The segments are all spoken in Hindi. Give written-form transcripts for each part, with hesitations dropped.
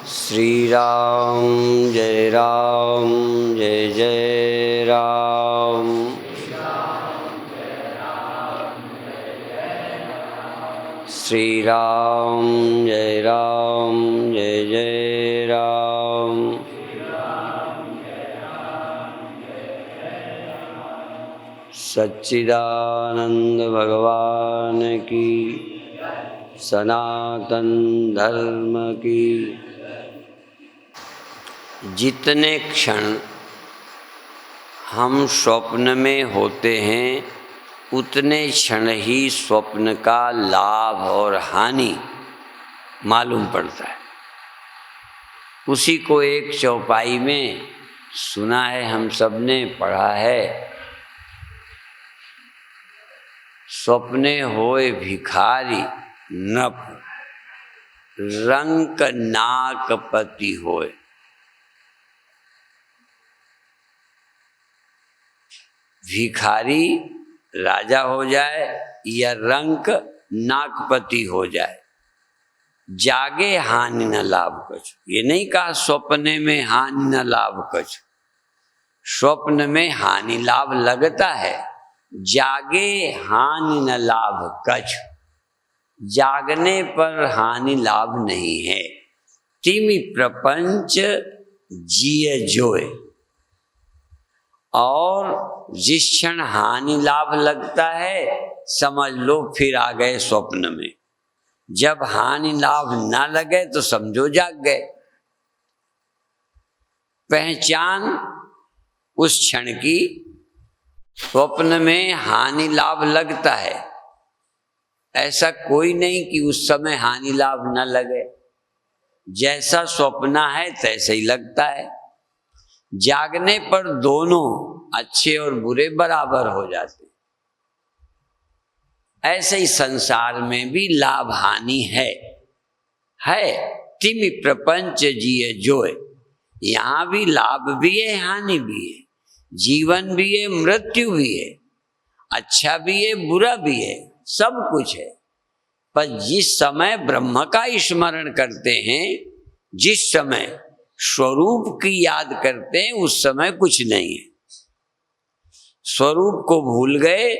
श्री राम जय जय राम। श्री राम जय जय राम। सच्चिदानंद भगवान की, सनातन धर्म की। जितने क्षण हम स्वप्न में होते हैं उतने क्षण ही स्वप्न का लाभ और हानि मालूम पड़ता है। उसी को एक चौपाई में सुना है, हम सब ने पढ़ा है। स्वप्ने होए भिखारी नप, रंक नाकपति होए। भिखारी राजा हो जाए या रंक नाकपति हो जाए, जागे हानि न लाभ कछु। ये नहीं कहा स्वप्ने में हानि न लाभ कछु। स्वप्न में हानि लाभ लगता है, जागे हानि न लाभ कछु। जागने पर हानि लाभ नहीं है। तिमि प्रपंच जिय जोय। और जिस क्षण हानि लाभ लगता है समझ लो फिर आ गए स्वप्न में। जब हानि लाभ ना लगे तो समझो जाग गए। पहचान उस क्षण की, स्वप्न में हानि लाभ लगता है, ऐसा कोई नहीं कि उस समय हानि लाभ न लगे। जैसा स्वप्न है तैसे ही लगता है। जागने पर दोनों अच्छे और बुरे बराबर हो जाते। ऐसे ही संसार में भी लाभ हानि है। तिमि प्रपंच जिय जोय। यहाँ भी लाभ भी है, हानि भी है, जीवन भी है, मृत्यु भी है, अच्छा भी है, बुरा भी है, सब कुछ है। पर जिस समय ब्रह्म का स्मरण करते हैं, जिस समय स्वरूप की याद करते हैं, उस समय कुछ नहीं है। स्वरूप को भूल गए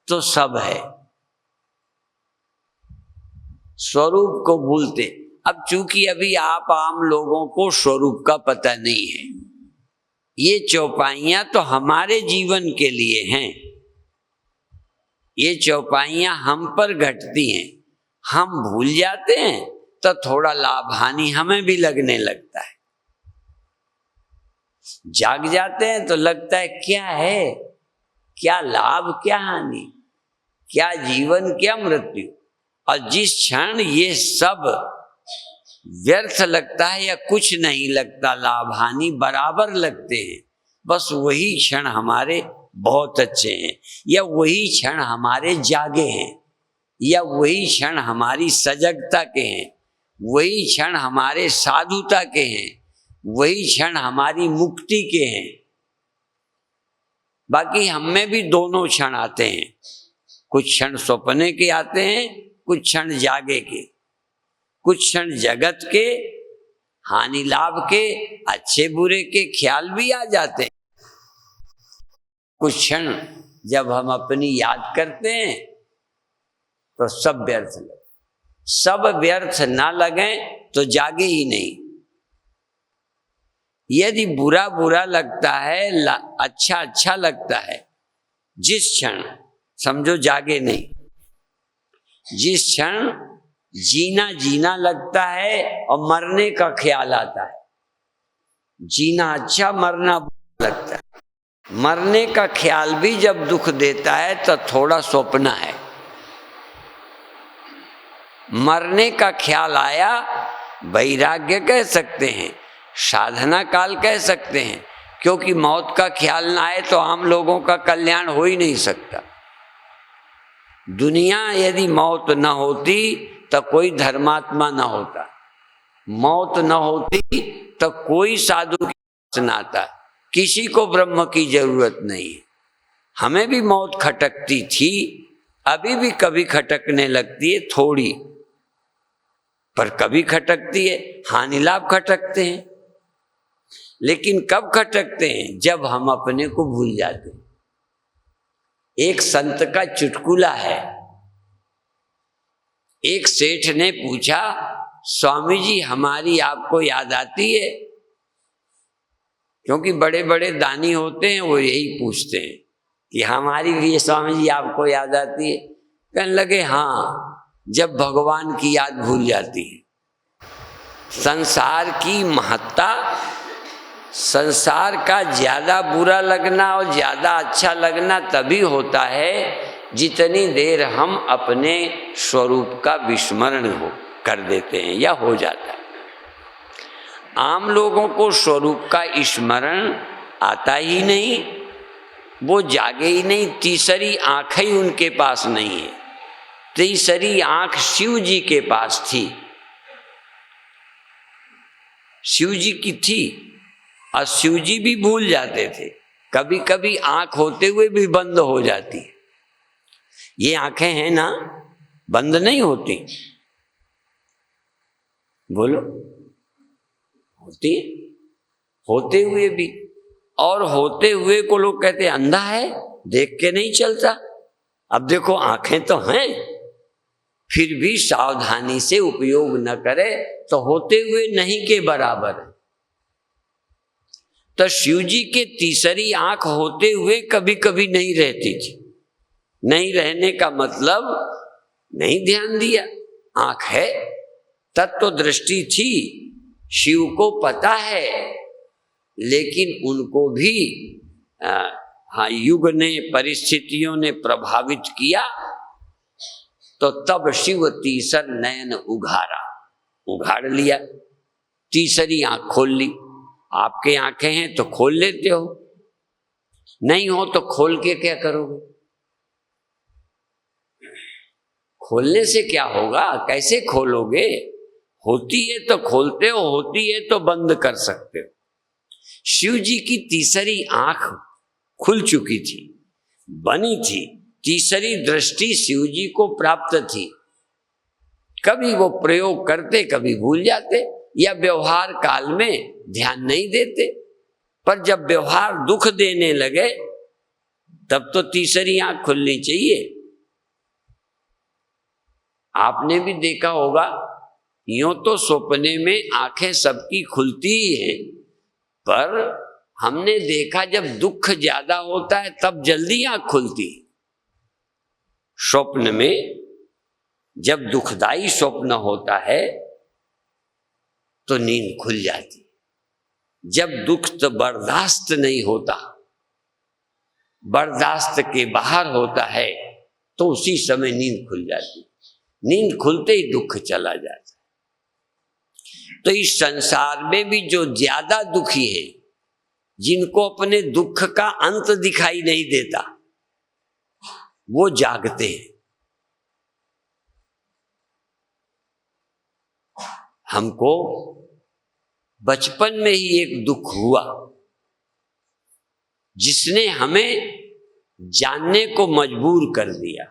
तो सब है। स्वरूप को भूलते। अब चूंकि अभी आप आम लोगों को स्वरूप का पता नहीं है, ये चौपाइयां तो हमारे जीवन के लिए हैं। ये चौपाइयां हम पर घटती हैं, हम भूल जाते हैं तो थोड़ा लाभ हानि हमें भी लगने लगता है। जाग जाते हैं तो लगता है क्या है, क्या लाभ क्या हानि, क्या जीवन क्या मृत्यु। और जिस क्षण ये सब व्यर्थ लगता है या कुछ नहीं लगता, लाभ हानि बराबर लगते हैं, बस वही क्षण हमारे बहुत अच्छे हैं, या वही क्षण हमारे जागे हैं, या वही क्षण हमारी सजगता के हैं, वही क्षण हमारे साधुता के हैं, वही क्षण हमारी मुक्ति के हैं। बाकी हम में भी दोनों क्षण आते हैं। कुछ क्षण सपने के आते हैं, कुछ क्षण जागे के, कुछ क्षण जगत के, हानि लाभ के, अच्छे बुरे के ख्याल भी आ जाते हैं। कुछ क्षण जब हम अपनी याद करते हैं तो सब व्यर्थ लगे। सब व्यर्थ ना लगे तो जागे ही नहीं। यदि बुरा बुरा लगता है, अच्छा अच्छा लगता है, जिस क्षण समझो जागे नहीं। जिस क्षण जीना जीना लगता है और मरने का ख्याल आता है, जीना अच्छा मरना बुरा लगता है। मरने का ख्याल भी जब दुख देता है तो थोड़ा स्वप्न है। मरने का ख्याल आया, वैराग्य कह सकते हैं, साधना काल कह सकते हैं, क्योंकि मौत का ख्याल ना आए तो आम लोगों का कल्याण हो ही नहीं सकता। दुनिया यदि मौत न होती तो कोई धर्मात्मा न होता, मौत न होती तो कोई साधु के पास न आता, किसी को ब्रह्म की जरूरत नहीं है। हमें भी मौत खटकती थी, अभी भी कभी खटकने लगती है थोड़ी, पर कभी खटकती है, हानि लाभ खटकते हैं। लेकिन कब खटकते हैं? जब हम अपने को भूल जाते हैं। एक संत का चुटकुला है। एक सेठ ने पूछा, स्वामी जी हमारी आपको याद आती है? क्योंकि बड़े बड़े दानी होते हैं, वो यही पूछते हैं कि हमारी भी स्वामी जी आपको याद आती है? कहने लगे हाँ, जब भगवान की याद भूल जाती है। संसार की महत्ता, संसार का ज्यादा बुरा लगना और ज्यादा अच्छा लगना तभी होता है जितनी देर हम अपने स्वरूप का विस्मरण कर देते हैं या हो जाता है। आम लोगों को स्वरूप का स्मरण आता ही नहीं, वो जागे ही नहीं, तीसरी आंख ही उनके पास नहीं है। तीसरी आंख शिव जी के पास थी, शिव जी की थी, और शिव जी भी भूल जाते थे। कभी कभी आंख होते हुए भी बंद हो जाती है। ये आंखें हैं ना, बंद नहीं होती, बोलो, होती है, होते हुए भी। और होते हुए को लोग कहते हैं अंधा है, देख के नहीं चलता। अब देखो आंखें तो हैं, फिर भी सावधानी से उपयोग न करे तो होते हुए नहीं के बराबर है। तो शिव जी के तीसरी आंख होते हुए कभी कभी नहीं रहती थी। नहीं रहने का मतलब नहीं ध्यान दिया। आंख है, तत्व दृष्टि थी, शिव को पता है, लेकिन उनको भी हाँ, युग ने, परिस्थितियों ने प्रभावित किया। तो तब शिव तीसर नयन उघाड़ लिया, तीसरी आंख खोल ली। आपके आंखें हैं तो खोल लेते हो, नहीं हो तो खोल के क्या करोगे? खोलने से क्या होगा? कैसे खोलोगे? होती है तो खोलते हो, होती है तो बंद कर सकते हो। शिव जी की तीसरी आंख खुल चुकी थी, बनी थी, तीसरी दृष्टि शिव जी को प्राप्त थी। कभी वो प्रयोग करते, कभी भूल जाते, या व्यवहार काल में ध्यान नहीं देते। पर जब व्यवहार दुख देने लगे तब तो तीसरी आंख खुलनी चाहिए। आपने भी देखा होगा, यूं तो सपने में आंखें सबकी खुलती ही हैं, पर हमने देखा जब दुख ज्यादा होता है तब जल्दी आंख खुलती है। स्वप्न में जब दुखदाई स्वप्न होता है तो नींद खुल जाती। जब दुख तो बर्दाश्त नहीं होता, बर्दाश्त के बाहर होता है, तो उसी समय नींद खुल जाती। नींद खुलते ही दुख चला जाता। तो इस संसार में भी जो ज्यादा दुखी है, जिनको अपने दुख का अंत दिखाई नहीं देता, वो जागते हैं। हमको बचपन में ही एक दुख हुआ जिसने हमें जानने को मजबूर कर दिया।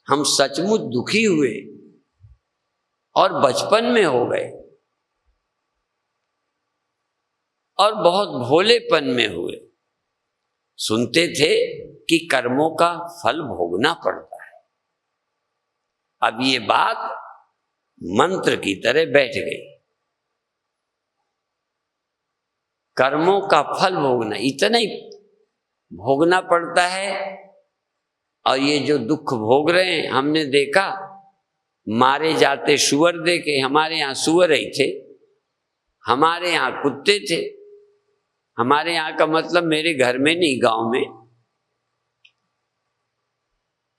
हम सचमुच दुखी हुए और बचपन में हो गए, और बहुत भोलेपन में हुए। सुनते थे कि कर्मों का फल भोगना पड़ता है। अब ये बात मंत्र की तरह बैठ गई। कर्मों का फल भोगना, इतना ही भोगना पड़ता है। और ये जो दुख भोग रहे हैं, हमने देखा, मारे जाते सुअर देखे। हमारे यहाँ सुअर ही थे, हमारे यहाँ कुत्ते थे। हमारे यहाँ का मतलब मेरे घर में नहीं, गांव में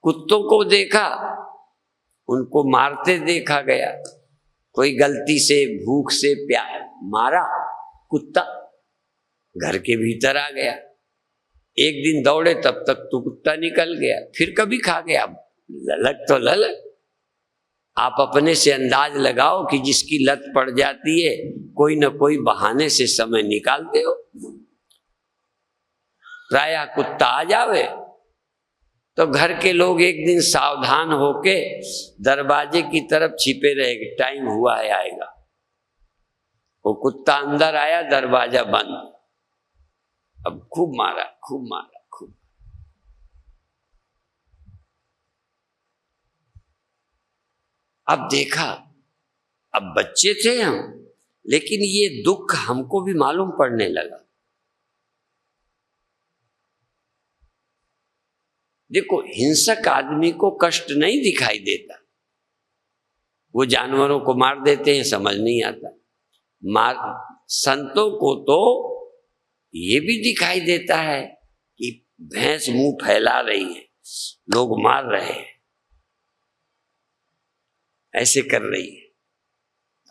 कुत्तों को देखा, उनको मारते देखा गया। कोई गलती से भूख से प्यार मारा, कुत्ता घर के भीतर आ गया। एक दिन दौड़े तब तक तो कुत्ता निकल गया, फिर कभी खा गया। ललक तो ललक। आप अपने से अंदाज लगाओ कि जिसकी लत पड़ जाती है, कोई न कोई बहाने से समय निकालते हो। प्रायः कुत्ता आ जावे तो घर के लोग एक दिन सावधान होके दरवाजे की तरफ छिपे रहेंगे, टाइम हुआ है आएगा। वो कुत्ता अंदर आया, दरवाजा बंद। अब खूब मारा, खूब मारा, खूब। अब देखा, अब बच्चे थे हम, लेकिन ये दुख हमको भी मालूम पड़ने लगा। देखो, हिंसक आदमी को कष्ट नहीं दिखाई देता, वो जानवरों को मार देते हैं, समझ नहीं आता। संतों को तो ये भी दिखाई देता है कि भैंस मुंह फैला रही है, लोग मार रहे हैं, ऐसे कर रही है।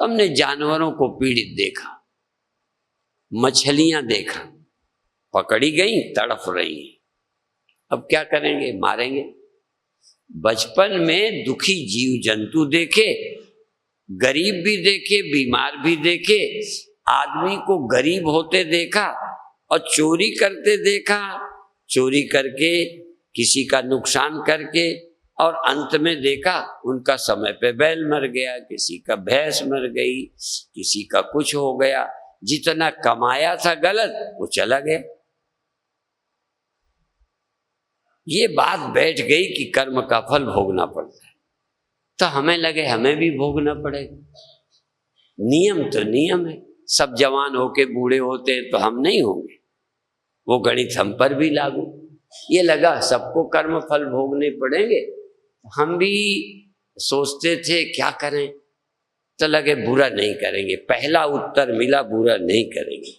हमने जानवरों को पीड़ित देखा, मछलियां देखा, पकड़ी गई, तड़फ रही हैं। अब क्या करेंगे? मारेंगे। बचपन में दुखी जीव जंतु देखे, गरीब भी देखे, बीमार भी देखे, आदमी को गरीब होते देखा और चोरी करते देखा, चोरी करके किसी का नुकसान करके, और अंत में देखा उनका समय पे बैल मर गया, किसी का भैंस मर गई, किसी का कुछ हो गया। जितना कमाया था गलत, वो चला गया। ये बात बैठ गई कि कर्म का फल भोगना पड़ता है, तो हमें लगे हमें भी भोगना पड़ेगा। नियम तो नियम है, सब जवान होके बूढ़े होते हैं तो हम नहीं होंगे, वो गणित हम पर भी लागू। ये लगा सबको कर्म फल भोगने पड़ेंगे, हम भी सोचते थे क्या करें, तो लगे बुरा नहीं करेंगे। पहला उत्तर मिला, बुरा नहीं करेंगे।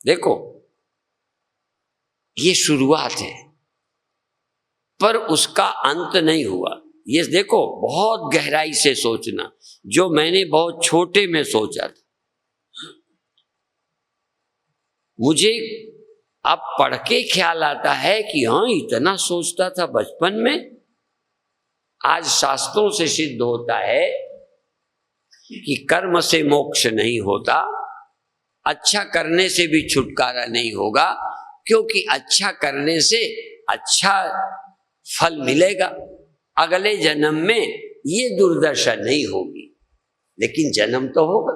देखो, ये शुरुआत है, पर उसका अंत नहीं हुआ। ये देखो, बहुत गहराई से सोचना, जो मैंने बहुत छोटे में सोचा था। मुझे अब पढ़ के ख्याल आता है कि हाँ, इतना सोचता था बचपन में। आज शास्त्रों से सिद्ध होता है कि कर्म से मोक्ष नहीं होता, अच्छा करने से भी छुटकारा नहीं होगा, क्योंकि अच्छा करने से अच्छा फल मिलेगा। अगले जन्म में ये दुर्दशा नहीं होगी, लेकिन जन्म तो होगा।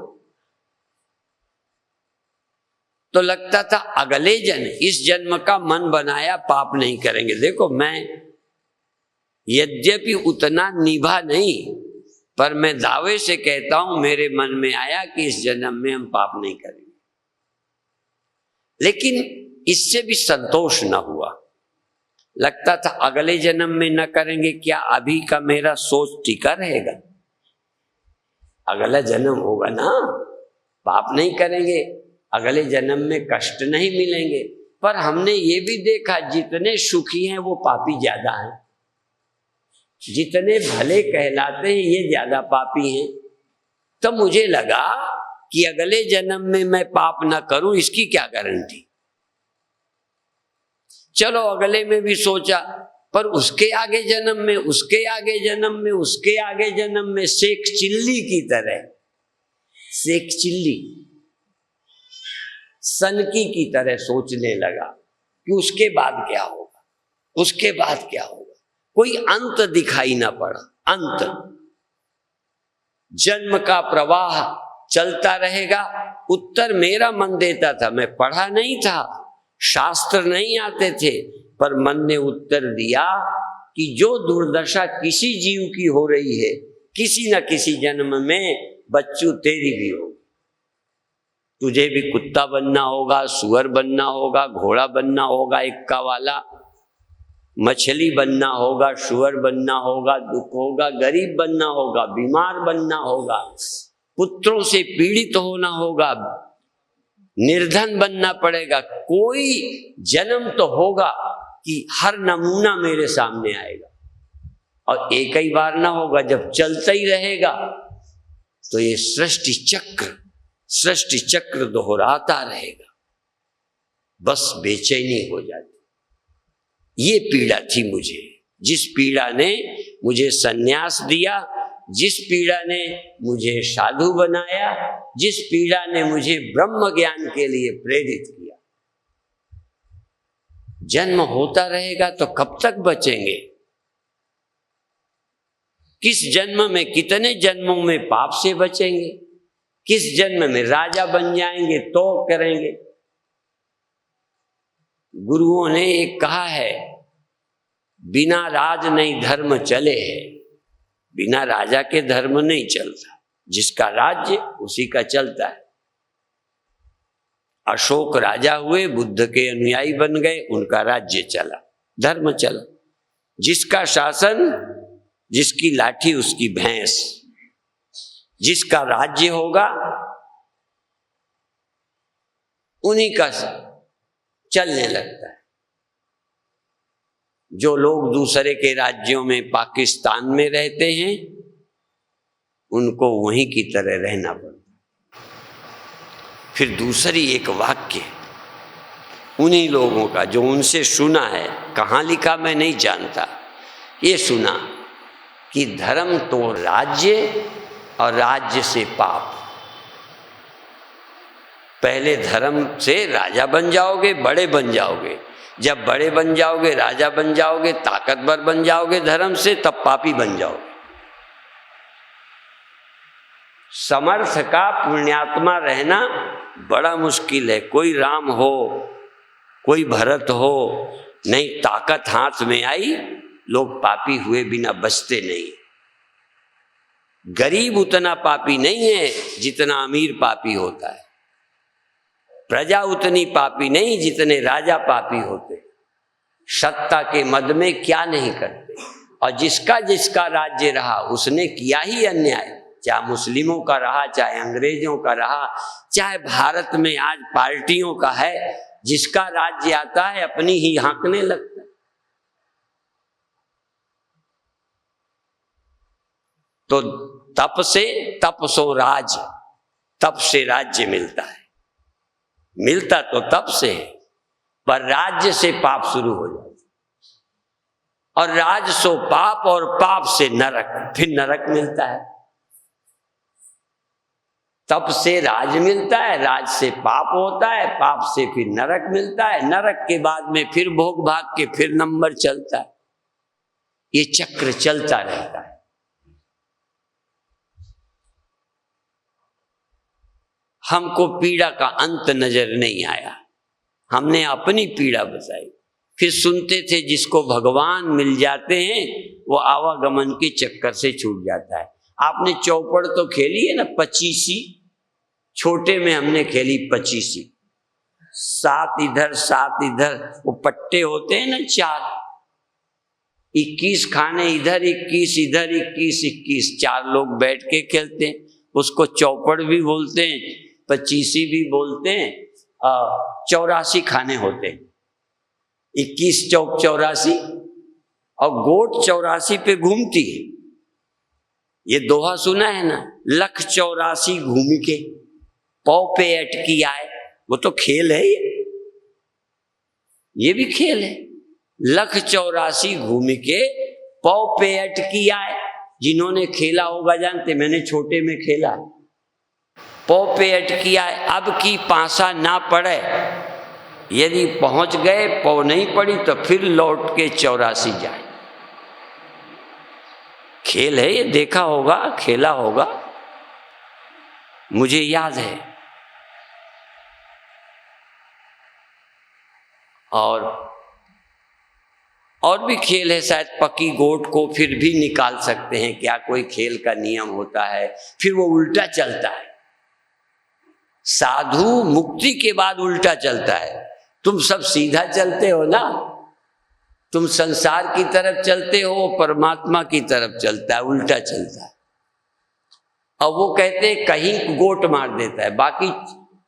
तो लगता था अगले जन्म, इस जन्म का मन बनाया पाप नहीं करेंगे। देखो, मैं यद्यपि उतना निभा नहीं, पर मैं दावे से कहता हूं, मेरे मन में आया कि इस जन्म में हम पाप नहीं करेंगे। लेकिन इससे भी संतोष न हुआ। लगता था अगले जन्म में न करेंगे, क्या अभी का मेरा सोच टिका रहेगा? अगला जन्म होगा ना, पाप नहीं करेंगे, अगले जन्म में कष्ट नहीं मिलेंगे। पर हमने ये भी देखा, जितने सुखी हैं वो पापी ज्यादा हैं, जितने भले कहलाते हैं ये ज्यादा पापी हैं। तो मुझे लगा कि अगले जन्म में मैं पाप ना करूं, इसकी क्या गारंटी। चलो, अगले में भी सोचा, पर उसके आगे जन्म में, उसके आगे जन्म में, उसके आगे जन्म में शेख चिल्ली की तरह, शेख चिल्ली सनकी की तरह सोचने लगा कि उसके बाद क्या होगा, उसके बाद क्या होगा। कोई अंत दिखाई ना पड़ा। अंत, जन्म का प्रवाह चलता रहेगा। उत्तर मेरा मन देता था, मैं पढ़ा नहीं था, शास्त्र नहीं आते थे, पर मन ने उत्तर दिया कि जो दुर्दशा किसी जीव की हो रही है, किसी न किसी जन्म में बच्चू तेरी भी होगी। तुझे भी कुत्ता बनना होगा, सुअर बनना होगा, घोड़ा बनना होगा, इक्का वाला, मछली बनना होगा, सुअर बनना होगा, दुख होगा, गरीब बनना होगा, बीमार बनना होगा, पुत्रों से पीड़ित होना होगा, निर्धन बनना पड़ेगा। कोई जन्म तो होगा कि हर नमूना मेरे सामने आएगा, और एक ही बार ना होगा। जब चलता ही रहेगा तो ये सृष्टि चक्र दोहराता रहेगा, बस बेचैनी हो जाती। ये पीड़ा थी मुझे, जिस पीड़ा ने मुझे सन्यास दिया, जिस पीड़ा ने मुझे साधु बनाया, जिस पीड़ा ने मुझे ब्रह्म ज्ञान के लिए प्रेरित किया। जन्म होता रहेगा तो कब तक बचेंगे? किस जन्म में, कितने जन्मों में पाप से बचेंगे? किस जन्म में राजा बन जाएंगे तो करेंगे? गुरुओं ने एक कहा है, बिना राज नहीं धर्म चले है। बिना राजा के धर्म नहीं चलता, जिसका राज्य उसी का चलता है। अशोक राजा हुए, बुद्ध के अनुयायी बन गए, उनका राज्य चला, धर्म चला। जिसका शासन, जिसकी लाठी उसकी भैंस, जिसका राज्य होगा उन्हीं का चलने लगता है। जो लोग दूसरे के राज्यों में, पाकिस्तान में रहते हैं, उनको वहीं की तरह रहना पड़ता। फिर दूसरी एक वाक्य उन्हीं लोगों का जो उनसे सुना है, कहाँ लिखा मैं नहीं जानता, ये सुना कि धर्म तो राज्य और राज्य से पाप। पहले धर्म से राजा बन जाओगे, बड़े बन जाओगे। जब बड़े बन जाओगे, राजा बन जाओगे, ताकतवर बन जाओगे धर्म से, तब पापी बन जाओगे। समर्थ का पुण्यात्मा रहना बड़ा मुश्किल है। कोई राम हो, कोई भरत हो, नहीं ताकत हाथ में आई, लोग पापी हुए बिना बचते नहीं। गरीब उतना पापी नहीं है जितना अमीर पापी होता है। प्रजा उतनी पापी नहीं जितने राजा पापी होते। सत्ता के मद में क्या नहीं करते। और जिसका जिसका राज्य रहा उसने किया ही अन्याय, चाहे मुस्लिमों का रहा, चाहे अंग्रेजों का रहा, चाहे भारत में आज पार्टियों का है। जिसका राज्य आता है अपनी ही हाँकने लगता है। तो तप से, तप सो राज, तप से राज्य मिलता है। मिलता तो तप से है, पर राज्य से पाप शुरू हो जाता। और राज सो पाप, और पाप से नरक, फिर नरक मिलता है। तप से राज मिलता है, राज से पाप होता है, पाप से फिर नरक मिलता है, नरक के बाद में फिर भोग भाग के फिर नंबर चलता है। ये चक्र चलता रहता है। हमको पीड़ा का अंत नजर नहीं आया, हमने अपनी पीड़ा बताई। फिर सुनते थे जिसको भगवान मिल जाते हैं वो आवागमन के चक्कर से छूट जाता है। आपने चौपड़ तो खेली है ना, 25, छोटे में हमने खेली 25, 7 इधर 7 इधर, वो पट्टे होते हैं ना 4, 21 खाने इधर, 21 इधर, 21 21, 4 लोग बैठ के खेलते हैं। उसको चौपड़ भी बोलते हैं, 25 भी बोलते हैं। 84 खाने होते हैं, 21 चौक 84, और गोट 84 पे घूमती है। ये दोहा सुना है ना, 184 घूम के पौ पे अटकी आए। वो तो खेल है, ये भी खेल है। 184 घूम के पौ पे अटकी आए। जिन्होंने खेला होगा जानते, मैंने छोटे में खेला। पौ पे अटकी आए, अब की पासा ना पड़े। यदि पहुंच गए, पौ नहीं पड़ी, तो फिर लौट के 84 जाए। खेल है ये, देखा होगा, खेला होगा, मुझे याद है। और भी खेल है, शायद पकी गोट को फिर भी निकाल सकते हैं। क्या कोई खेल का नियम होता है, फिर वो उल्टा चलता है। साधु मुक्ति के बाद उल्टा चलता है। तुम सब सीधा चलते हो ना, तुम संसार की तरफ चलते हो, परमात्मा की तरफ चलता है, उल्टा चलता है। अब वो कहते हैं कहीं गोट मार देता है, बाकी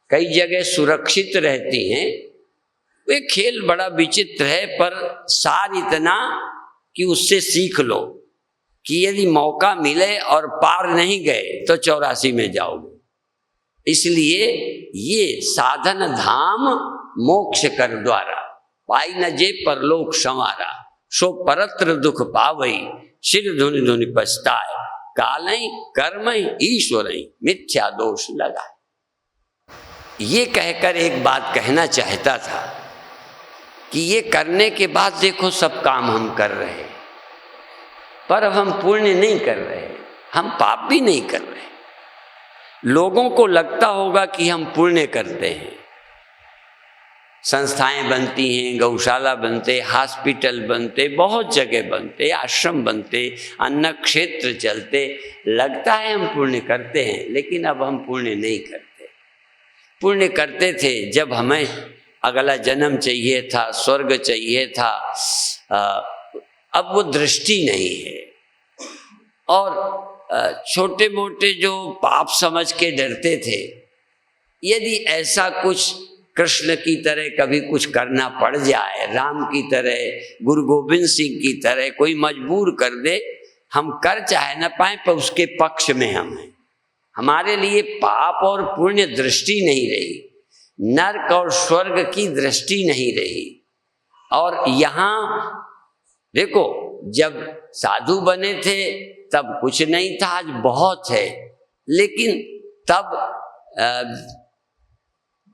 कई जगह सुरक्षित रहती हैं। ये खेल बड़ा विचित्र है, पर सार इतना कि उससे सीख लो कि यदि मौका मिले और पार नहीं गए तो 84 में जाओगे। इसलिए ये साधन धाम मोक्ष कर द्वारा, पाई न जे परलोक संवारा, सो परत्र दुख पावई, सिर धुनि धुनि पछताए, कालई कर्मई ईश्वरई मिथ्या दोष लगाए। ये कहकर एक बात कहना चाहता था कि ये करने के बाद देखो सब काम हम कर रहे हैं, पर अब हम पुण्य नहीं कर रहे, हम पाप भी नहीं कर रहे। लोगों को लगता होगा कि हम पुण्य करते हैं, संस्थाएं बनती हैं, गौशाला बनते, हॉस्पिटल बनते, बहुत जगह बनते, आश्रम बनते, अन्न क्षेत्र चलते, लगता है हम पुण्य करते हैं, लेकिन अब हम पुण्य नहीं करते। पुण्य करते थे जब हमें अगला जन्म चाहिए था, स्वर्ग चाहिए था, अब वो दृष्टि नहीं है। और छोटे मोटे जो पाप समझ के डरते थे, यदि ऐसा कुछ कृष्ण की तरह कभी कुछ करना पड़ जाए, राम की तरह, गुरु गोविंद सिंह की तरह कोई मजबूर कर दे, हम कर चाहे न पाए पर उसके पक्ष में हम हैं। हमारे लिए पाप और पुण्य दृष्टि नहीं रही, नरक और स्वर्ग की दृष्टि नहीं रही। और यहाँ देखो, जब साधु बने थे तब कुछ नहीं था, आज बहुत है, लेकिन तब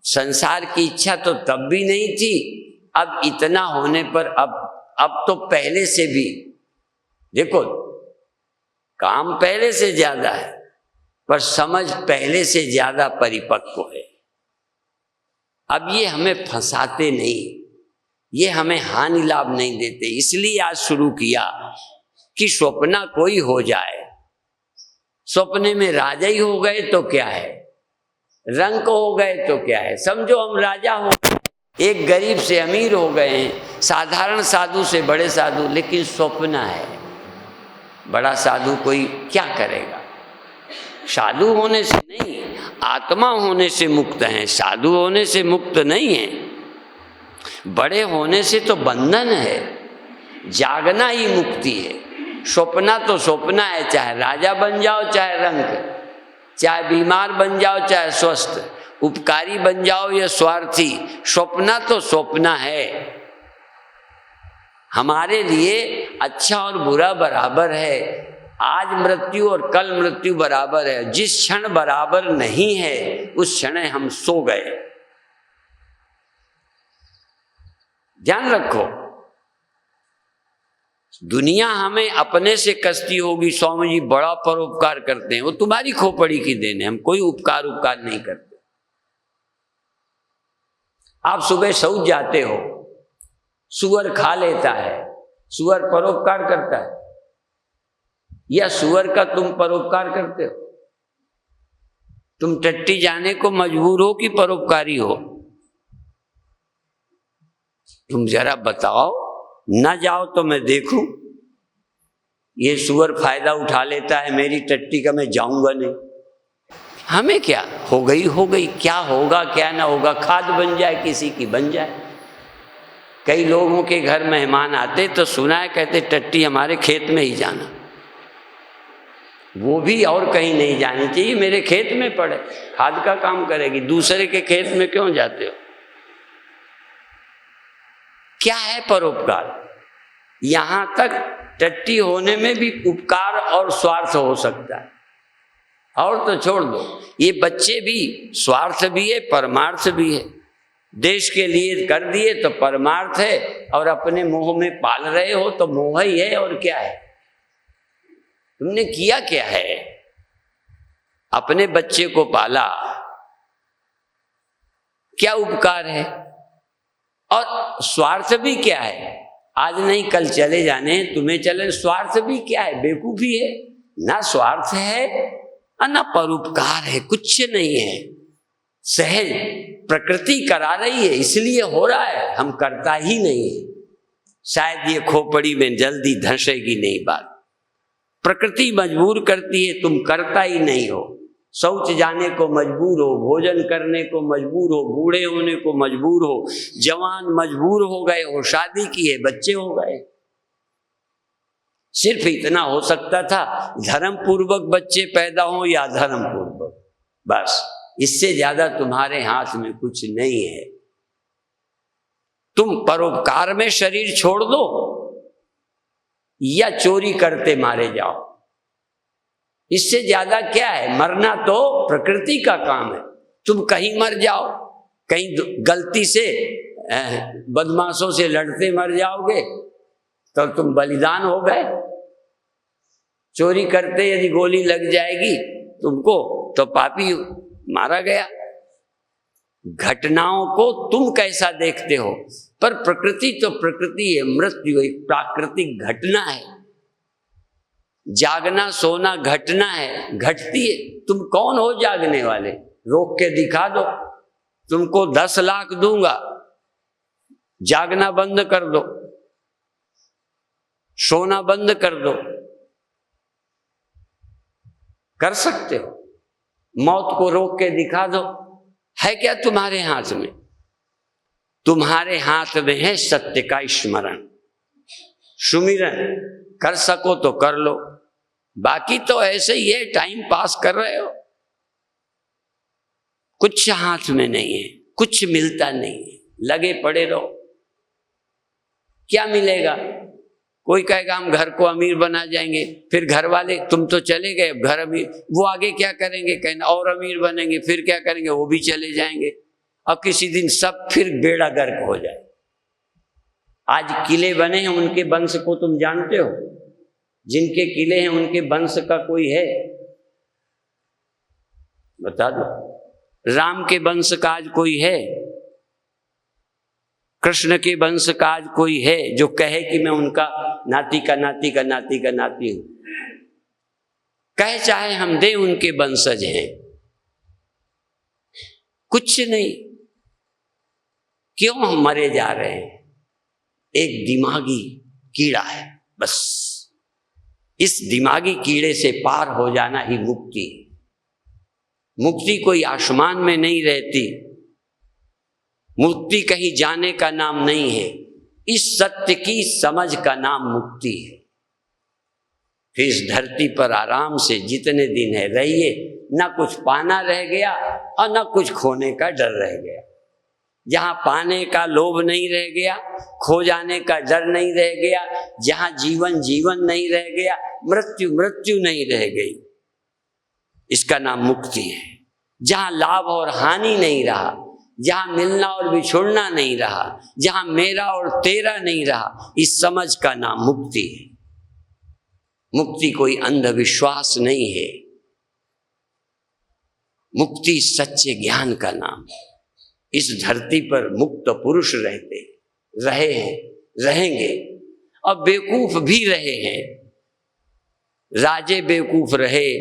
संसार की इच्छा तो तब भी नहीं थी। अब इतना होने पर अब तो पहले से भी देखो, काम पहले से ज्यादा है, पर समझ पहले से ज्यादा परिपक्व है। अब ये हमें फंसाते नहीं, ये हमें हानि लाभ नहीं देते। इसलिए आज शुरू किया कि स्वप्न कोई हो जाए, सपने में राजा ही हो गए तो क्या है, रंक हो गए तो क्या है, समझो हम राजा हो गए, एक गरीब से अमीर हो गए हैं, साधारण साधु से बड़े साधु, लेकिन स्वप्न है। बड़ा साधु कोई क्या करेगा? साधु होने से नहीं, आत्मा होने से मुक्त हैं, साधु होने से मुक्त नहीं है। बड़े होने से तो बंधन है, जागना ही मुक्ति है। स्वप्ना तो स्वप्ना है, चाहे राजा बन जाओ चाहे रंक, चाहे बीमार बन जाओ चाहे स्वस्थ, उपकारी बन जाओ या स्वार्थी, स्वप्ना तो स्वप्ना है। हमारे लिए अच्छा और बुरा बराबर है, आज मृत्यु और कल मृत्यु बराबर है। जिस क्षण बराबर नहीं है उस क्षण हम सो गए। ध्यान रखो, दुनिया हमें अपने से कसती होगी, स्वामी जी बड़ा परोपकार करते हैं, वो तुम्हारी खोपड़ी की देन है, हम कोई उपकार नहीं करते। आप सुबह सो जाते हो, सुअर खा लेता है, सुअर परोपकार करता है या सुअर का तुम परोपकार करते हो? तुम टट्टी जाने को मजबूर हो कि परोपकारी हो? तुम जरा बताओ, न जाओ तो मैं देखूं। ये सुअर फायदा उठा लेता है मेरी टट्टी का, मैं जाऊंगा नहीं। हमें क्या, हो गई, क्या होगा क्या ना होगा, खाद बन जाए किसी की बन जाए। कई लोगों के घर मेहमान आते तो सुना है, कहते टट्टी हमारे खेत में ही जाना, वो भी और कहीं नहीं जानी चाहिए, मेरे खेत में पड़े, खाद का काम करेगी, दूसरे के खेत में क्यों जाते हो? क्या है परोपकार? यहां तक टट्टी होने में भी उपकार और स्वार्थ हो सकता है। और तो छोड़ दो, ये बच्चे भी स्वार्थ भी है, परमार्थ भी है। देश के लिए कर दिए तो परमार्थ है, और अपने मोह में पाल रहे हो तो मोह ही है, और क्या है? तुमने किया क्या है? अपने बच्चे को पाला, क्या उपकार है? और स्वार्थ भी क्या है? आज नहीं कल चले जाने, तुम्हें चले, स्वार्थ भी क्या है? बेवकूफी है ना, स्वार्थ है और ना परोपकार है, कुछ नहीं है। सहज प्रकृति करा रही है, इसलिए हो रहा है, हम करता ही नहीं है। शायद ये खोपड़ी में जल्दी धंसेगी नहीं बात, प्रकृति मजबूर करती है, तुम करता ही नहीं हो। शौच जाने को मजबूर हो, भोजन करने को मजबूर हो, बूढ़े होने को मजबूर हो, जवान मजबूर हो गए हो, शादी की है, बच्चे हो गए। सिर्फ इतना हो सकता था, धर्म पूर्वक बच्चे पैदा हो या अधर्म पूर्वक, बस इससे ज्यादा तुम्हारे हाथ में कुछ नहीं है। तुम परोपकार में शरीर छोड़ दो या चोरी करते मारे जाओ, इससे ज्यादा क्या है? मरना तो प्रकृति का काम है। तुम कहीं मर जाओ, कहीं गलती से बदमाशों से लड़ते मर जाओगे तो तुम बलिदान हो गए। चोरी करते यदि गोली लग जाएगी तुमको तो पापी मारा गया। घटनाओं को तुम कैसा देखते हो, पर प्रकृति तो प्रकृति है। मृत्यु एक प्राकृतिक घटना है। जागना सोना घटना है, घटती है। तुम कौन हो जागने वाले? रोक के दिखा दो, तुमको 10 लाख दूंगा, जागना बंद कर दो, सोना बंद कर दो, कर सकते हो। मौत को रोक के दिखा दो। है क्या तुम्हारे हाथ में? तुम्हारे हाथ में है सत्य का स्मरण, सुमिरन। कर सको तो कर लो, बाकी तो ऐसे ही है, टाइम पास कर रहे हो। कुछ हाथ में नहीं है, कुछ मिलता नहीं है, लगे पड़े रहो। क्या मिलेगा? कोई कहेगा हम घर को अमीर बना जाएंगे, फिर घर वाले तुम तो चले गए, घर अमीर, वो आगे क्या करेंगे? कहना और अमीर बनेंगे, फिर क्या करेंगे? वो भी चले जाएंगे। अब किसी दिन सब फिर बेड़ा गर्क हो जाए। आज किले बने हैं, उनके वंश को तुम जानते हो? जिनके किले हैं उनके वंश का कोई है? बता दो। राम के वंश का आज कोई है? कृष्ण के वंश का आज कोई है जो कहे कि मैं उनका नाती का नाती का नाती का नाती हूं? कहे चाहे हम दे उनके वंशज हैं, कुछ नहीं। क्यों हम मरे जा रहे हैं? एक दिमागी कीड़ा है बस। इस दिमागी कीड़े से पार हो जाना ही मुक्ति है। मुक्ति कोई आसमान में नहीं रहती, मुक्ति कहीं जाने का नाम नहीं है। इस सत्य की समझ का नाम मुक्ति है। फिर इस धरती पर आराम से जितने दिन है रहिए, ना कुछ पाना रह गया और ना कुछ खोने का डर रह गया। जहां पाने का लोभ नहीं रह गया, खो जाने का डर नहीं रह गया, जहां जीवन जीवन नहीं रह गया, मृत्यु मृत्यु नहीं रह गई, इसका नाम मुक्ति है। जहां लाभ और हानि नहीं रहा, जहां मिलना और बिछुड़ना नहीं रहा, जहां मेरा और तेरा नहीं रहा, इस समझ का नाम मुक्ति है। मुक्ति कोई अंधविश्वास नहीं है, मुक्ति सच्चे ज्ञान का नाम है। इस धरती पर मुक्त पुरुष रहते रहे हैं, रहेंगे, और बेवकूफ भी रहे हैं। राजे बेवकूफ रहे,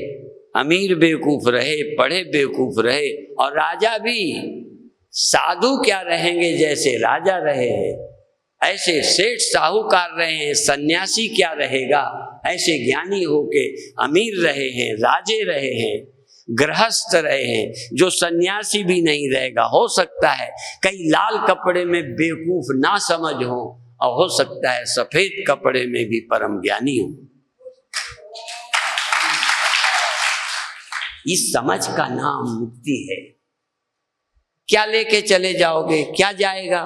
अमीर बेवकूफ रहे, पढ़े बेवकूफ रहे, और राजा भी। साधु क्या रहेंगे जैसे राजा रहे हैं, ऐसे सेठ साहूकार रहे हैं। सन्यासी क्या रहेगा, ऐसे ज्ञानी होके अमीर रहे हैं, राजे रहे हैं, गृहस्थ रहे हैं। जो सन्यासी भी नहीं रहेगा, हो सकता है कई लाल कपड़े में बेवकूफ ना समझ हो, और हो सकता है सफेद कपड़े में भी परम ज्ञानी हो। इस समझ का नाम मुक्ति है। क्या लेके चले जाओगे? क्या जाएगा?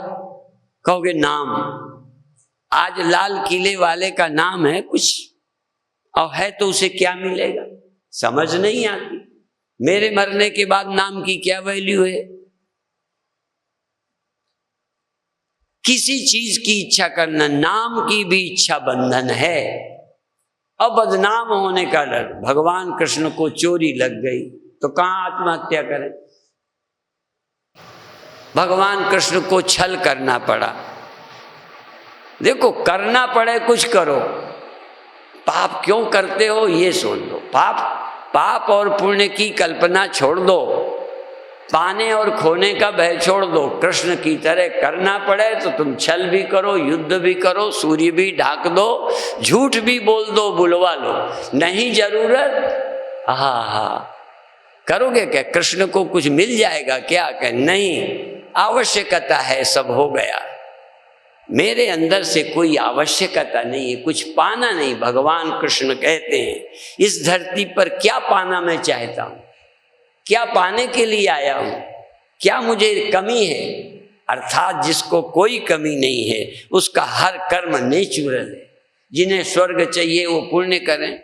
कहोगे नाम। आज लाल किले वाले का नाम है कुछ, और है तो उसे क्या मिलेगा? समझ नहीं आती। मेरे मरने के बाद नाम की क्या वैल्यू है? किसी चीज की इच्छा करना, नाम की भी इच्छा बंधन है। अब बदनाम होने का डर। भगवान कृष्ण को चोरी लग गई तो कहां आत्महत्या करें? भगवान कृष्ण को छल करना पड़ा। देखो, करना पड़े कुछ करो, पाप क्यों करते हो ये सोच लो। पाप और पुण्य की कल्पना छोड़ दो, पाने और खोने का भय छोड़ दो। कृष्ण की तरह करना पड़े तो तुम छल भी करो, युद्ध भी करो, सूर्य भी ढाक दो, झूठ भी बोल दो, बुलवा लो। नहीं जरूरत, हाँ करोगे क्या? कृष्ण को कुछ मिल जाएगा क्या? क्या नहीं, आवश्यकता है, सब हो गया। मेरे अंदर से कोई आवश्यकता नहीं है, कुछ पाना नहीं। भगवान कृष्ण कहते हैं इस धरती पर क्या पाना मैं चाहता हूं, क्या पाने के लिए आया हूं, क्या मुझे कमी है? अर्थात जिसको कोई कमी नहीं है उसका हर कर्म नेचुरल है। जिन्हें स्वर्ग चाहिए वो पुण्य करें,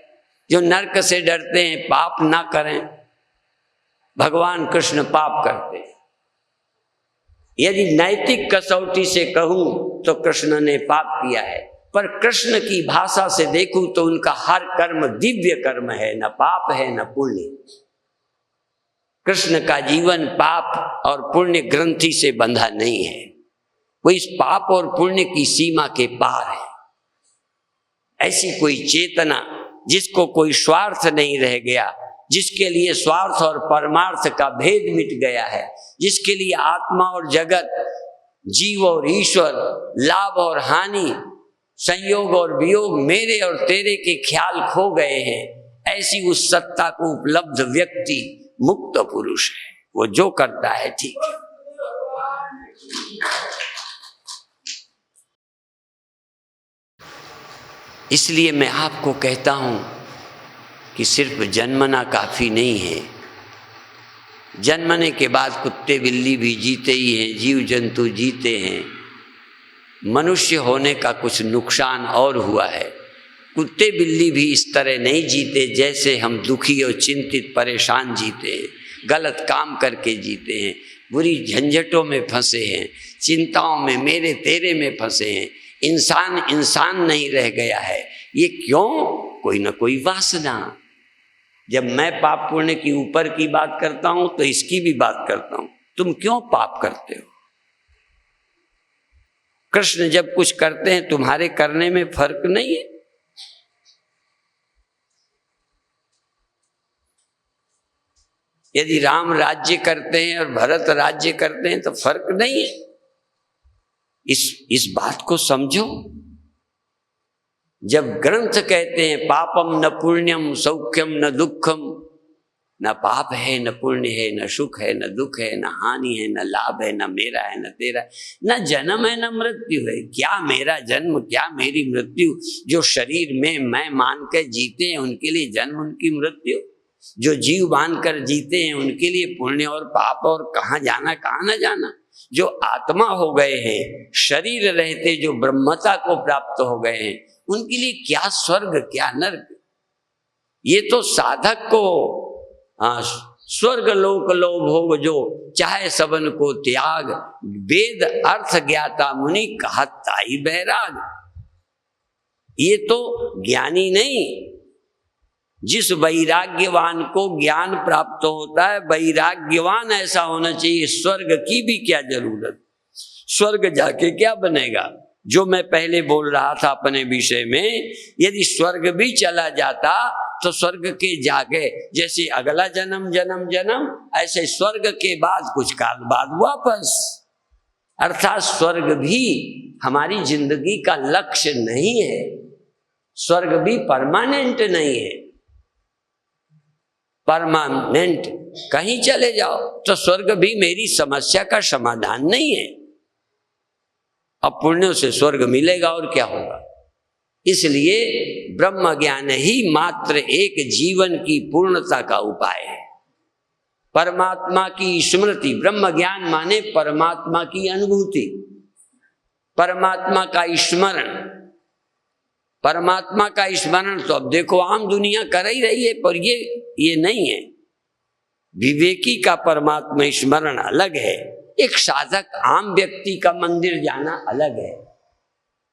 जो नरक से डरते हैं पाप ना करें। भगवान कृष्ण पाप करते हैं, यदि नैतिक कसौटी से कहूं तो कृष्ण ने पाप किया है, पर कृष्ण की भाषा से देखूं तो उनका हर कर्म दिव्य कर्म है, न पाप है न पुण्य। कृष्ण का जीवन पाप और पुण्य ग्रंथि से बंधा नहीं है, वो इस पाप और पुण्य की सीमा के पार है। ऐसी कोई चेतना जिसको कोई स्वार्थ नहीं रह गया, जिसके लिए स्वार्थ और परमार्थ का भेद मिट गया है, जिसके लिए आत्मा और जगत, जीव और ईश्वर, लाभ और हानि, संयोग और वियोग, मेरे और तेरे के ख्याल खो गए हैं, ऐसी उस सत्ता को उपलब्ध व्यक्ति मुक्त पुरुष है। वो जो करता है ठीक है। इसलिए मैं आपको कहता हूं कि सिर्फ जन्मना काफी नहीं है। जन्मने के बाद कुत्ते बिल्ली भी जीते ही हैं, जीव जंतु जीते हैं। मनुष्य होने का कुछ नुकसान और हुआ है। कुत्ते बिल्ली भी इस तरह नहीं जीते जैसे हम दुखी और चिंतित परेशान जीते हैं, गलत काम करके जीते हैं, बुरी झंझटों में फंसे हैं, चिंताओं में, मेरे तेरे में फंसे हैं। इंसान इंसान नहीं रह गया है। ये क्यों? कोई ना कोई वासना। जब मैं पाप पुण्य की ऊपर की बात करता हूं तो इसकी भी बात करता हूं। तुम क्यों पाप करते हो? कृष्ण जब कुछ करते हैं तुम्हारे करने में फर्क नहीं है। यदि राम राज्य करते हैं और भरत राज्य करते हैं तो फर्क नहीं है। इस बात को समझो। जब ग्रंथ कहते हैं पापम न पुण्यम सौख्यम न दुखम, न पाप है न पुण्य है, न सुख है न दुख है, न हानि है न लाभ है, न मेरा है न तेरा, न जन्म है न मृत्यु है। क्या मेरा जन्म, क्या मेरी मृत्यु? जो शरीर में मैं मान कर जीते हैं उनके लिए जन्म, उनकी मृत्यु। जो जीव मान कर जीते हैं उनके लिए पुण्य और पाप, और कहाँ जाना कहाँ न जाना। जो आत्मा हो गए हैं, शरीर रहते जो ब्रह्मता को प्राप्त हो गए हैं, उनके लिए क्या स्वर्ग क्या नर्क। ये तो साधक को स्वर्ग लोक लोभ भोग जो चाहे सबन को त्याग, वेद अर्थ ज्ञाता मुनि कहता ही बैराग। ये तो ज्ञानी नहीं। जिस वैराग्यवान को ज्ञान प्राप्त होता है, वैराग्यवान ऐसा होना चाहिए। स्वर्ग की भी क्या जरूरत? स्वर्ग जाके क्या बनेगा? जो मैं पहले बोल रहा था अपने विषय में, यदि स्वर्ग भी चला जाता तो स्वर्ग के जाके जैसे अगला जन्म जन्म जन्म, ऐसे स्वर्ग के बाद कुछ काल बाद वापस। अर्थात स्वर्ग भी हमारी जिंदगी का लक्ष्य नहीं है। स्वर्ग भी परमानेंट नहीं है। परमानेंट कहीं चले जाओ तो स्वर्ग भी मेरी समस्या का समाधान नहीं है। अब पुण्यों से स्वर्ग मिलेगा और क्या होगा। इसलिए ब्रह्म ज्ञान ही मात्र एक जीवन की पूर्णता का उपाय है। परमात्मा की स्मृति, ब्रह्म ज्ञान माने परमात्मा की अनुभूति, परमात्मा का स्मरण। परमात्मा का स्मरण तो अब देखो आम दुनिया कर ही रही है, पर ये नहीं है। विवेकी का परमात्मा स्मरण अलग है। एक साधक आम व्यक्ति का मंदिर जाना अलग है।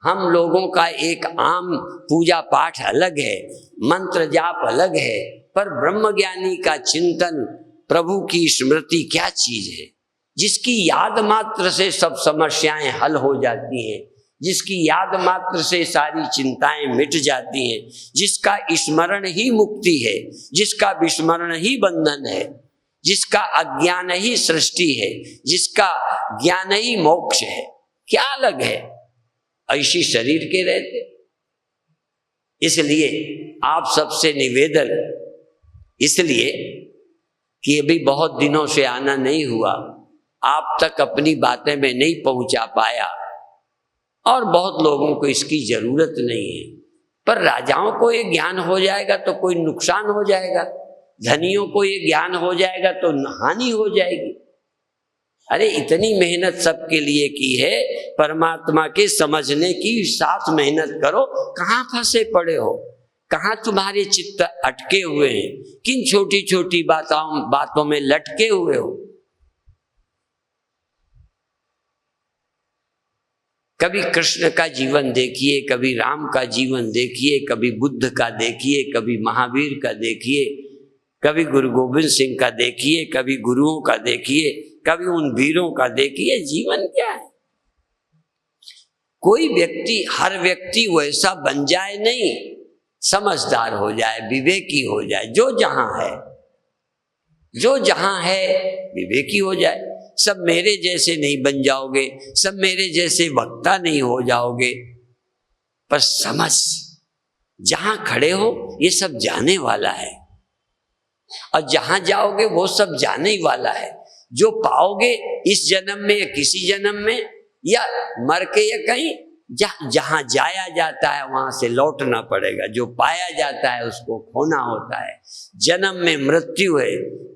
हम लोगों का एक आम पूजा पाठ अलग है, मंत्र जाप अलग है, पर ब्रह्मज्ञानी का चिंतन, प्रभु की स्मृति क्या चीज है? जिसकी याद मात्र से सब समस्याएं हल हो जाती हैं, जिसकी याद मात्र से सारी चिंताएं मिट जाती हैं, जिसका स्मरण ही मुक्ति है, जिसका विस्मरण ही बंधन है, जिसका अज्ञान ही सृष्टि है, जिसका ज्ञान ही मोक्ष है। क्या अलग है ऐसी शरीर के रहते? इसलिए आप सबसे निवेदन, इसलिए कि अभी बहुत दिनों से आना नहीं हुआ, आप तक अपनी बातें मैं नहीं पहुंचा पाया, और बहुत लोगों को इसकी जरूरत नहीं है। पर राजाओं को ये ज्ञान हो जाएगा तो कोई नुकसान हो जाएगा, धनियों को ये ज्ञान हो जाएगा तो हानि हो जाएगी। अरे इतनी मेहनत सबके लिए की है, परमात्मा के समझने की साथ मेहनत करो। कहाँ फंसे पड़े हो? कहाँ तुम्हारे चित्त अटके हुए हैं? किन छोटी छोटी बातों में लटके हुए हो? कभी कृष्ण का जीवन देखिए, कभी राम का जीवन देखिए, कभी बुद्ध का देखिए, कभी महावीर का देखिए, कभी गुरु गोविंद सिंह का देखिए, कभी गुरुओं का देखिए, कभी उन वीरों का देखिए। जीवन क्या है? कोई व्यक्ति, हर व्यक्ति वैसा बन जाए नहीं, समझदार हो जाए, विवेकी हो जाए। जो जहां है, जो जहां है विवेकी हो जाए। सब मेरे जैसे नहीं बन जाओगे, सब मेरे जैसे वक्ता नहीं हो जाओगे, पर समझ, जहां खड़े हो ये सब जाने वाला है, और जहां जाओगे वो सब जाने ही वाला है। जो पाओगे इस जन्म में या किसी जन्म में, या मर के या कहीं, जहां जाया जाता है वहां से लौटना पड़ेगा। जो पाया जाता है उसको खोना होता है। जन्म में मृत्यु है,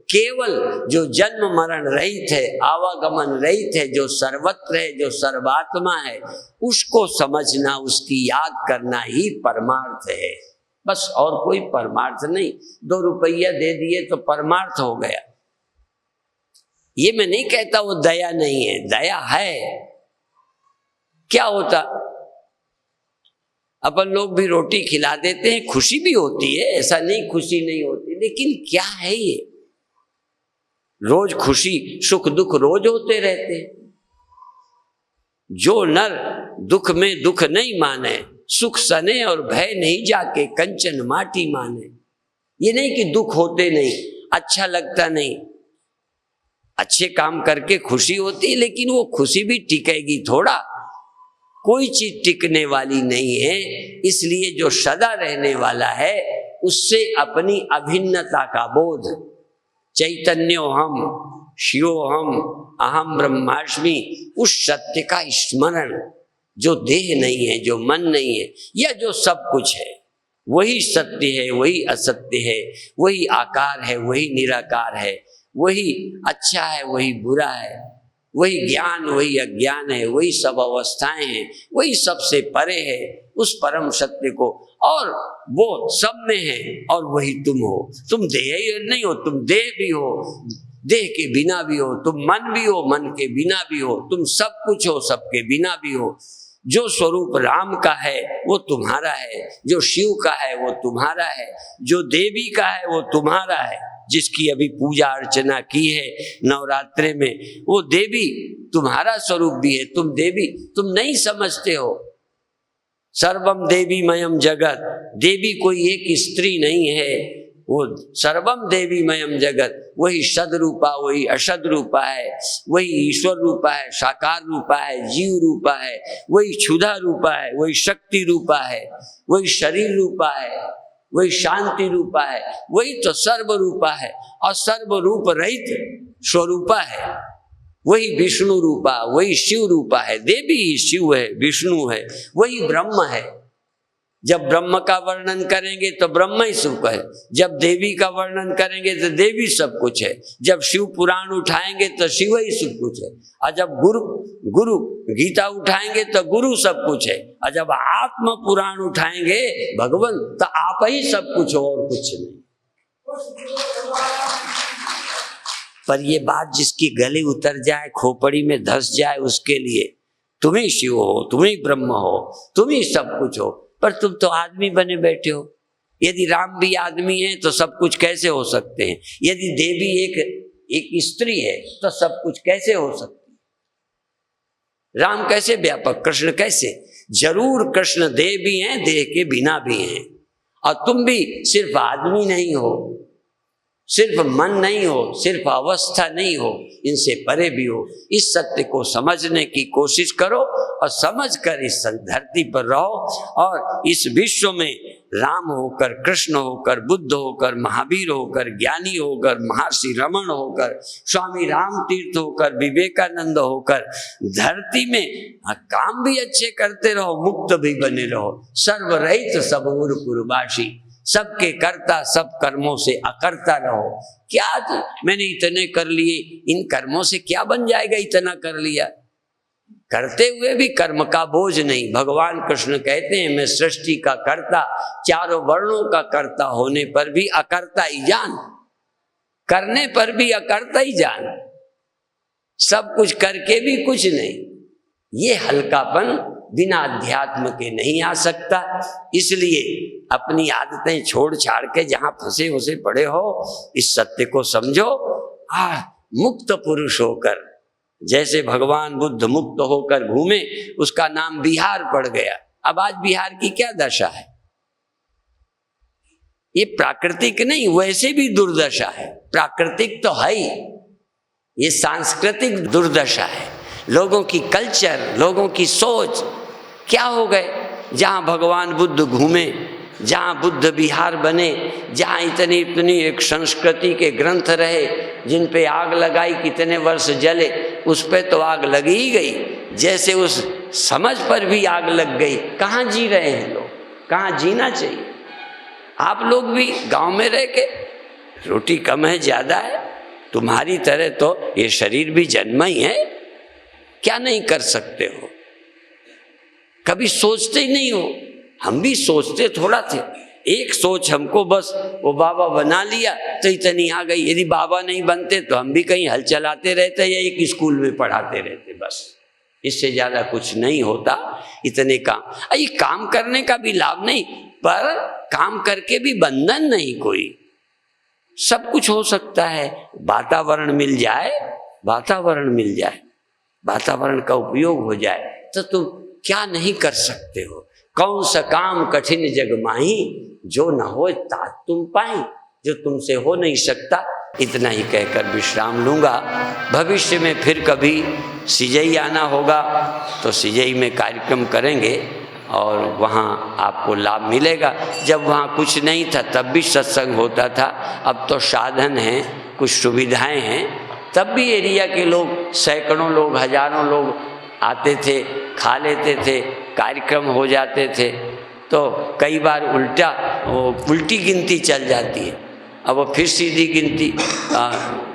केवल जो जन्म मरण रहित है, आवागमन रहित है, जो सर्वत्र है, जो सर्वात्मा है, उसको समझना, उसकी याद करना ही परमार्थ है। बस और कोई परमार्थ नहीं। 2 रुपया दे दिए तो परमार्थ हो गया। ये मैं नहीं कहता वो दया नहीं है, दया है। क्या होता, अपन लोग भी रोटी खिला देते हैं, खुशी भी होती है, ऐसा नहीं खुशी नहीं होती, लेकिन क्या है ये? रोज खुशी सुख दुख रोज होते रहते हैं। जो नर दुख में दुख नहीं माने, सुख सने और भय नहीं जाके, कंचन माटी माने। ये नहीं कि दुख होते नहीं, अच्छा लगता नहीं, अच्छे काम करके खुशी होती है, लेकिन वो खुशी भी टिकेगी थोड़ा? कोई चीज टिकने वाली नहीं है। इसलिए जो सदा रहने वाला है उससे अपनी अभिन्नता का बोध, चैतन्योहम शिवोहम अहम ब्रह्मास्मि, उस सत्य का स्मरण, जो देह नहीं है, जो मन नहीं है, या जो सब कुछ है, वही सत्य है, वही असत्य है, वही आकार है, वही निराकार है, वही अच्छा है, वही बुरा है, वही ज्ञान, वही अज्ञान है, वही सब अवस्थाएं हैं, वही सबसे परे है, उस परम सत्य को, और वो सब में है, और वही तुम हो। तुम देह नहीं हो, तुम देह भी हो, देह के बिना भी हो, तुम मन भी हो, मन के बिना भी हो, तुम सब कुछ हो, सबके बिना भी हो। जो स्वरूप राम का है वो तुम्हारा है, जो शिव का है वो तुम्हारा है, जो देवी का है वो तुम्हारा है। जिसकी अभी पूजा अर्चना की है नवरात्रे में, वो देवी तुम्हारा स्वरूप भी है। तुम देवी, तुम नहीं समझते हो। सर्वम देवीमयम जगत, देवी कोई एक स्त्री नहीं है, वो सर्वम देवीमयम जगत, वही सदरूपा, वही अशद रूपा है, वही ईश्वर रूपा है, साकार रूपा है, जीव रूपा है, वही क्षुधा रूपा है, वही शक्ति रूपा है, वही शरीर रूपा है, वही शांति रूपा है, वही तो सर्व रूपा है, और सर्व रूप रहित स्वरूपा है, वही विष्णु रूपा, वही शिव रूपा है। देवी ही शिव है, विष्णु है, वही ब्रह्म है। जब ब्रह्म का वर्णन करेंगे तो ब्रह्म ही सुख है, जब देवी का वर्णन करेंगे तो देवी सब कुछ है, जब शिव पुराण उठाएंगे तो शिव ही सब कुछ है, और जब गुरु गीता उठाएंगे तो गुरु सब कुछ है, और जब आत्म पुराण उठाएंगे भगवान, तो आप ही सब कुछ हो और कुछ नहीं। पर ये बात जिसकी गले उतर जाए, खोपड़ी में धस जाए, उसके लिए तुम ही शिव हो, तुम ही ब्रह्म हो, तुम ही सब कुछ हो, पर तुम तो आदमी बने बैठे हो। यदि राम भी आदमी है तो सब कुछ कैसे हो सकते हैं? यदि देवी एक स्त्री है तो सब कुछ कैसे हो सकती है? राम कैसे व्यापक, कृष्ण कैसे? जरूर कृष्ण देह भी हैं, देह के बिना भी हैं, और तुम भी सिर्फ आदमी नहीं हो, सिर्फ मन नहीं हो, सिर्फ अवस्था नहीं हो, इनसे परे भी हो। इस सत्य को समझने की कोशिश करो, और समझकर इस धरती पर रहो, और इस विश्व में राम होकर, कृष्ण होकर, बुद्ध होकर, महावीर होकर, ज्ञानी होकर, महर्षि रमण होकर, स्वामी राम तीर्थ होकर, विवेकानंद होकर, धरती में काम भी अच्छे करते रहो, मुक्त भी बने रहो, सर्वरहित सबूर पुरवासी, सबके कर्ता, सब कर्मों से अकर्ता रहो। क्या मैंने इतने कर लिए, इन कर्मों से क्या बन जाएगा? इतना कर लिया, करते हुए भी कर्म का बोझ नहीं। भगवान कृष्ण कहते हैं, मैं सृष्टि का कर्ता, चारों वर्णों का कर्ता होने पर भी अकर्ता ही जान, करने पर भी अकर्ता ही जान, सब कुछ करके भी कुछ नहीं। ये हल्कापन बिना अध्यात्म के नहीं आ सकता। इसलिए अपनी आदतें छोड़ छाड़ के जहां फंसे उसे पड़े हो, इस सत्य को समझो। मुक्त पुरुष होकर, जैसे भगवान बुद्ध मुक्त होकर घूमे, उसका नाम बिहार पड़ गया। अब आज बिहार की क्या दशा है? ये प्राकृतिक नहीं, वैसे भी दुर्दशा है। प्राकृतिक तो है ही, ये सांस्कृतिक दुर्दशा है। लोगों की कल्चर, लोगों की सोच क्या हो गए? जहां भगवान बुद्ध घूमे, जहां बुद्ध विहार बने, जहां इतनी इतनी एक संस्कृति के ग्रंथ रहे, जिन पे आग लगाई कितने वर्ष जले, उस पे तो आग लगी ही गई, जैसे उस समझ पर भी आग लग गई। कहाँ जी रहे हैं लोग? कहाँ जीना चाहिए? आप लोग भी गांव में रह के, रोटी कम है ज़्यादा है, तुम्हारी तरह तो ये शरीर भी जन्मा ही है, क्या नहीं कर सकते हो? कभी सोचते ही नहीं हो। हम भी सोचते थोड़ा थे, एक सोच हमको बस वो बाबा बना लिया तो इतनी आ गई। यदि बाबा नहीं बनते तो हम भी कहीं हल चलाते रहते या एक स्कूल में पढ़ाते रहते, बस इससे ज़्यादा कुछ नहीं होता। इतने काम, ये काम करने का भी लाभ नहीं, पर काम करके भी बंधन नहीं कोई। सब कुछ हो सकता है, वातावरण मिल जाए, वातावरण मिल जाए, वातावरण का उपयोग हो जाए तो तुम क्या नहीं कर सकते हो। कौन सा काम कठिन जग माही, जो न हो तात तुम पाई, जो तुमसे हो नहीं सकता। इतना ही कहकर विश्राम लूँगा। भविष्य में फिर कभी सिजई आना होगा तो सिजई में कार्यक्रम करेंगे और वहाँ आपको लाभ मिलेगा। जब वहाँ कुछ नहीं था तब भी सत्संग होता था, अब तो साधन हैं, कुछ सुविधाएं हैं, तब भी एरिया के लोग, सैकड़ों लोग, हजारों लोग आते थे, खा लेते थे, कार्यक्रम हो जाते थे। तो कई बार उल्टी गिनती चल जाती है, अब वो फिर सीधी गिनती,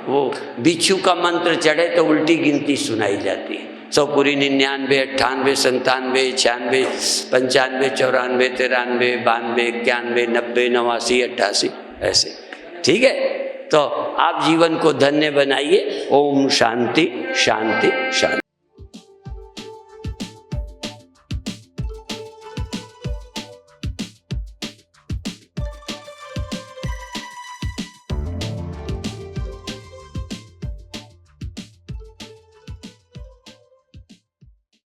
वो बिच्छू का मंत्र चढ़े तो उल्टी गिनती सुनाई जाती है। 100 पूरी 99, 98, 97, 96, 95, 94, 93, 92, 91, 90, 89, 88, ऐसे। ठीक है, तो आप जीवन को धन्य बनाइए। ओम शांति शांति शांति।